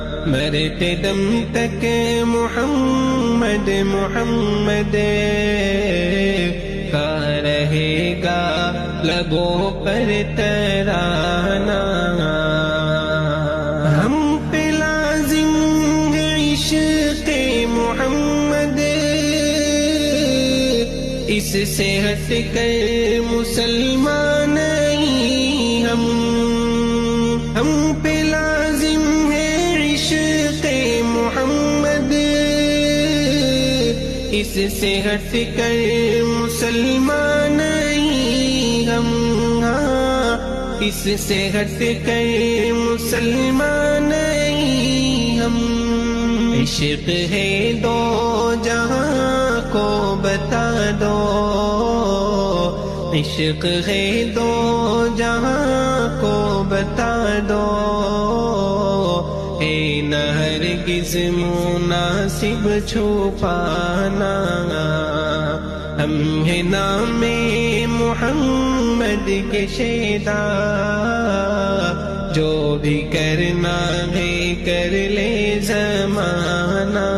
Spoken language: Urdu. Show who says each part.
Speaker 1: مرتے دم تک محمد محمد کا رہے گا لبوں پر ترانہ، ہم پہ لازم ہے عشق محمد، اس سے ہٹ کر مسلمان نہیں ہم پہ لازم ہے عشق محمد، اس سے ہٹ کر مسلمان نہیں اس سے ہٹ کر مسلمان نہیں ہم۔ عشق ہے دو جہاں کو بتا دو، عشق ہے دو جہاں کو بتا دو، اے نہ ہرگز مناسب چھپانا، ہم ہیں نام محمد کے شیدا، جو بھی کرنا ہے کر لے زمانہ۔